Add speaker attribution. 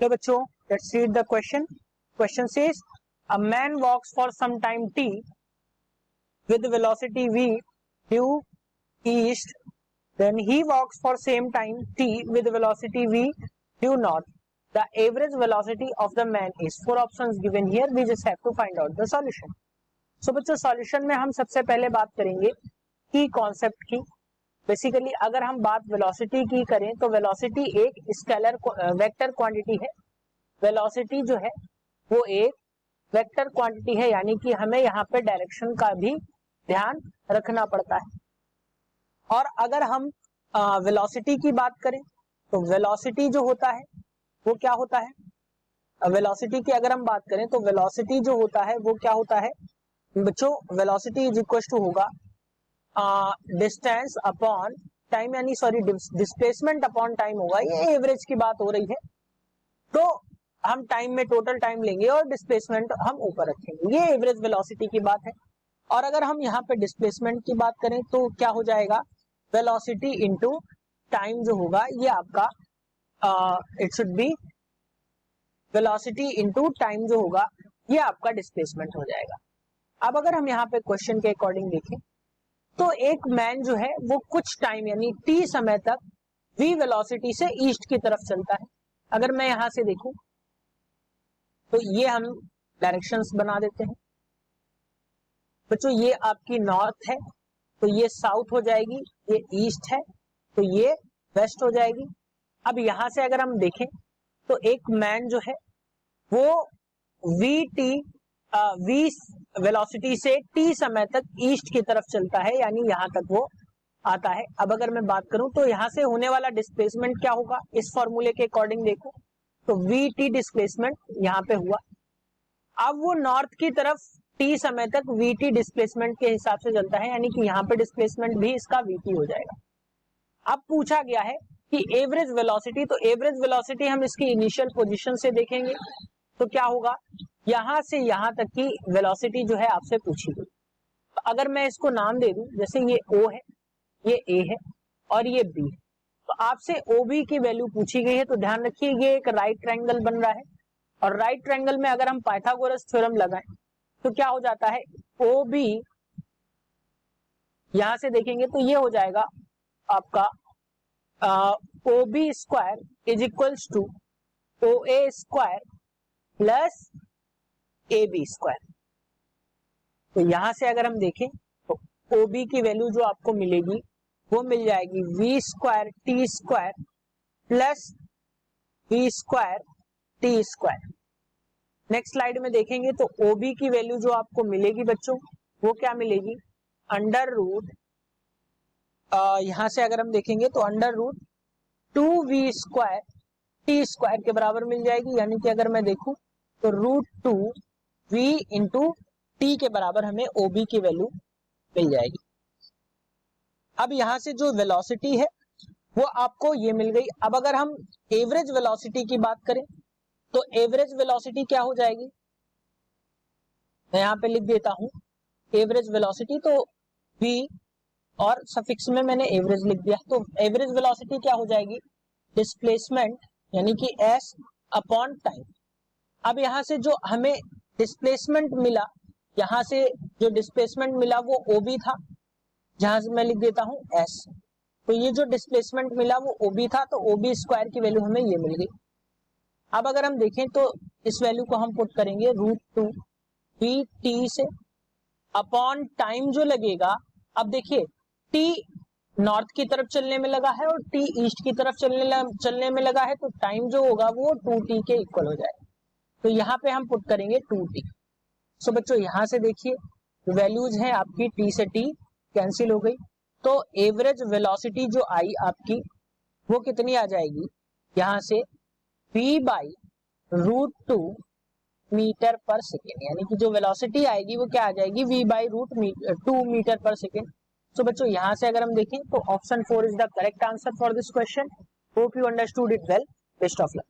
Speaker 1: तो बच्चों let's read the question. Question says a man walks for some time t with velocity v due east, then he walks for same time t with velocity v due north. The average velocity of the man is. Four options given here, we just have to find out the solution. So बच्चों solution में हम सबसे पहले बात करेंगे की concept की. Basically अगर हम बात वेलोसिटी की करें तो वेलोसिटी एक स्केलर वेक्टर क्वांटिटी है. वेलोसिटी जो है वो एक वेक्टर क्वांटिटी है, यानी कि हमें यहाँ पे डायरेक्शन का भी ध्यान रखना पड़ता है. और अगर हम वेलोसिटी की बात करें तो वेलोसिटी जो होता है वो क्या होता है. वेलोसिटी की अगर हम बात करें तो वेलोसिटी जो होता है वो क्या होता है बच्चों. वेलोसिटी इज इक्वल टू होगा डिस्टेंस अपॉन टाइम, यानी सॉरी डिस्प्लेसमेंट अपॉन टाइम होगा. ये एवरेज की बात हो रही है तो हम टाइम में टोटल टाइम लेंगे और डिस्प्लेसमेंट हम ऊपर रखेंगे. ये एवरेज वेलोसिटी की बात है. और अगर हम यहाँ पे डिस्प्लेसमेंट की बात करें तो क्या हो जाएगा वेलोसिटी इनटू टाइम जो होगा ये आपका it should be velocity into time जो होगा ये आपका डिस्प्लेसमेंट हो जाएगा. अब अगर हम यहाँ पे क्वेश्चन के अकॉर्डिंग देखें तो एक मैन जो है वो कुछ टाइम यानी टी समय तक v वेलोसिटी से ईस्ट की तरफ चलता है. अगर मैं यहां से देखूं तो ये हम डायरेक्शंस बना देते हैं बच्चों. ये आपकी नॉर्थ है तो ये साउथ हो जाएगी, ये ईस्ट है तो ये वेस्ट हो जाएगी. अब यहां से अगर हम देखें तो एक मैन जो है वो वी वेलोसिटी से टी समय तक ईस्ट की तरफ चलता है, यानी यहां तक वो आता है. अब अगर मैं बात करूं तो यहां से होने वाला डिस्प्लेसमेंट क्या होगा इस फॉर्मूले के अकॉर्डिंग देखो तो वी टी डिस्प्लेसमेंट यहां पे हुआ. अब वो नॉर्थ की तरफ टी समय तक वी टी डिस्प्लेसमेंट के हिसाब से चलता है, यानी कि यहाँ पे डिस्प्लेसमेंट भी इसका वी टी हो जाएगा. अब पूछा गया है कि एवरेज वेलोसिटी, तो एवरेज वेलोसिटी हम इसकी इनिशियल पोजीशन से देखेंगे तो क्या होगा यहां से यहां तक की वेलोसिटी जो है आपसे पूछी गई. तो अगर मैं इसको नाम दे दूं जैसे ये O है, ये A है और ये B है, तो आपसे OB की वैल्यू पूछी गई है. तो ध्यान रखिए ये एक राइट ट्रायंगल बन रहा है और राइट ट्रायंगल में अगर हम पाइथागोरस थ्योरम लगाएं तो क्या हो जाता है OB यहां से देखेंगे तो ये हो जाएगा आपका OB square is equals to OA square plus AB square. तो यहां से अगर हम देखें तो OB की वैल्यू जो आपको मिलेगी वो मिल जाएगी V square T square plus V square T square. Next slide में देखेंगे तो OB की वैल्यू जो आपको मिलेगी बच्चों वो क्या मिलेगी अंडर रूट यहां से अगर हम देखेंगे तो under root 2V square T square के बराबर मिल जाएगी, यानी कि अगर मैं देखूं तो रूट 2V इंटू टी के बराबर हमें OB की वैल्यू मिल जाएगी. अब यहां से जो वेलोसिटी है वो आपको ये मिल गई. अब अगर हम एवरेज वेलोसिटी की बात करें तो एवरेज वेलोसिटी क्या हो जाएगी, मैं यहां पे लिख देता हूं एवरेज वेलोसिटी. तो V और सफिक्स में मैंने एवरेज लिख दिया. तो एवरेज वेलोसिटी क्या हो जाएगी डिस्प्लेसमेंट यानी कि S अपॉन टाइम. अब यहां से जो हमें डिस्प्लेसमेंट मिला, यहां से जो डिस्प्लेसमेंट मिला वो OB था, जहां से मैं लिख देता हूं S. तो ये जो डिस्प्लेसमेंट मिला वो OB था तो OB स्क्वायर की वैल्यू हमें ये मिल गई. अब अगर हम देखें तो इस वैल्यू को हम पुट करेंगे रूट 2 V टी से अपॉन टाइम जो लगेगा. अब देखिए T नॉर्थ की तरफ चलने में लगा है और T ईस्ट की तरफ चलने में लगा है, तो टाइम जो होगा वो 2T के इक्वल हो जाएगा. तो यहाँ पे हम पुट करेंगे 2T. सो बच्चों यहां से देखिए वैल्यूज है आपकी T से T कैंसिल हो गई. तो एवरेज वेलोसिटी जो आई आपकी वो कितनी आ जाएगी यहां से V बाई रूट 2 मीटर पर सेकेंड, यानी कि जो वेलोसिटी आएगी वो क्या आ जाएगी V बाई रूट 2 मीटर पर सेकेंड. तो बच्चों यहां से अगर हम देखें तो option 4 is the correct answer for this question. Hope you understood it well. Best of luck.